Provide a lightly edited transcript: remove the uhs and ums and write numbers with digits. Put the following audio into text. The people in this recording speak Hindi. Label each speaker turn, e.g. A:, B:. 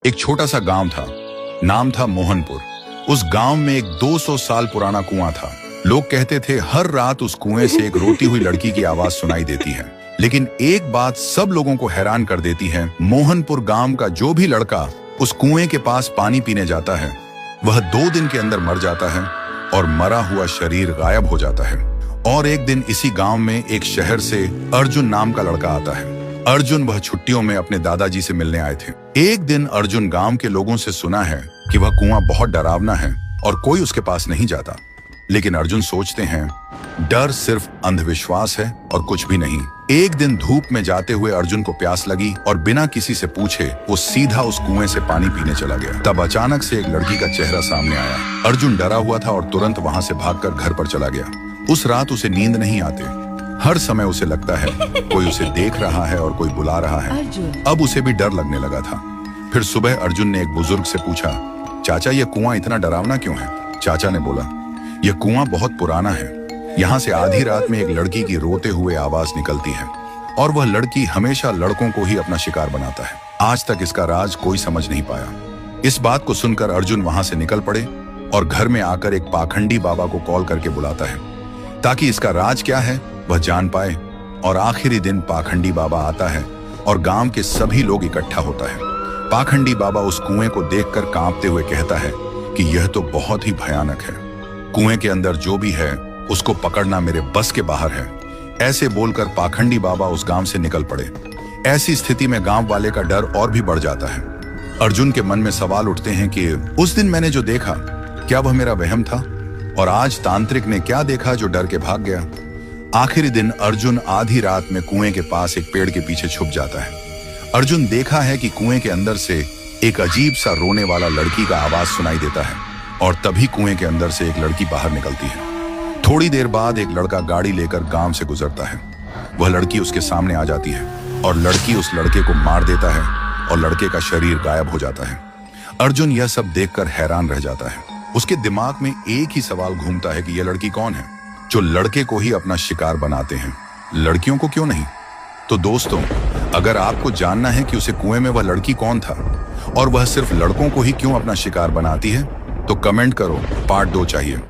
A: एक छोटा सा गांव था, नाम था मोहनपुर। उस गांव में एक 200 साल पुराना कुआं था। लोग कहते थे हर रात उस कुएं से एक रोती हुई लड़की की आवाज सुनाई देती है। लेकिन एक बात सब लोगों को हैरान कर देती है, मोहनपुर गांव का जो भी लड़का उस कुएं के पास पानी पीने जाता है वह 2 दिन के अंदर मर जाता है और मरा हुआ शरीर गायब हो जाता है। और एक दिन इसी गांव में एक शहर से अर्जुन नाम का लड़का आता है। अर्जुन वह छुट्टियों में अपने दादाजी से मिलने आए थे। एक दिन अर्जुन गांव के लोगों से सुना है कि वह कुआं बहुत डरावना है और कोई उसके पास नहीं जाता। लेकिन अर्जुन सोचते हैं डर सिर्फ अंधविश्वास है और कुछ भी नहीं। एक दिन धूप में जाते हुए अर्जुन को प्यास लगी और बिना किसी से पूछे वो सीधा उस कुएं से पानी पीने चला गया। तब अचानक से एक लड़की का चेहरा सामने आया। अर्जुन डरा हुआ था और तुरंत वहां से भागकर घर पर चला गया। उस रात उसे नींद नहीं आते। हर समय उसे लगता है कोई उसे देख रहा है और कोई बुला रहा है। अब उसे भी डर लगने लगा था। फिर सुबह अर्जुन ने एक बुजुर्ग से पूछा, चाचा ये कुआं इतना डरावना क्यों है? चाचा ने बोला, यह कुआं बहुत पुराना है। यहाँ से आधी रात में एक लड़की की रोते हुए आवाज निकलती है और वह लड़की हमेशा लड़कों को ही अपना शिकार बनाता है। आज तक इसका राज कोई समझ नहीं पाया। इस बात को सुनकर अर्जुन वहां से निकल पड़े और घर में आकर एक पाखंडी बाबा को कॉल करके बुलाता है ताकि इसका राज क्या है वह जान पाए। और आखिरी दिन पाखंडी बाबा आता है और गांव के सभी लोग इकट्ठा होता है। पाखंडी बाबा उस कुएं को देखकर कांपते हुए कहता है कि यह तो बहुत ही भयानक है। कुएं के अंदर जो भी है उसको पकड़ना मेरे बस के बाहर है। ऐसे बोलकर पाखंडी बाबा उस गांव से निकल पड़े। ऐसी स्थिति में गांव वाले का डर और भी बढ़ जाता है। अर्जुन के मन में सवाल उठते हैं कि उस दिन मैंने जो देखा क्या वह मेरा वहम था, और आज तांत्रिक ने क्या देखा जो डर के भाग गया। आखिरी दिन अर्जुन आधी रात में कुएं के पास एक पेड़ के पीछे छुप जाता है। अर्जुन देखा है कि कुएं के अंदर से एक अजीब सा रोने वाला लड़की का आवाज सुनाई देता है और तभी कुएं के अंदर से एक लड़की बाहर निकलती है। थोड़ी देर बाद एक लड़का गाड़ी लेकर गांव से गुजरता है। वह लड़की उसके सामने आ जाती है और लड़की उस लड़के को मार देता है और लड़के का शरीर गायब हो जाता है। अर्जुन यह सब देखकर हैरान रह जाता है। उसके दिमाग में एक ही सवाल घूमता है कि यह लड़की कौन है जो लड़के को ही अपना शिकार बनाते हैं, लड़कियों को क्यों नहीं? तो दोस्तों, अगर आपको जानना है कि उसे कुएं में वह लड़की कौन था और वह सिर्फ लड़कों को ही क्यों अपना शिकार बनाती है तो कमेंट करो, पार्ट 2 चाहिए।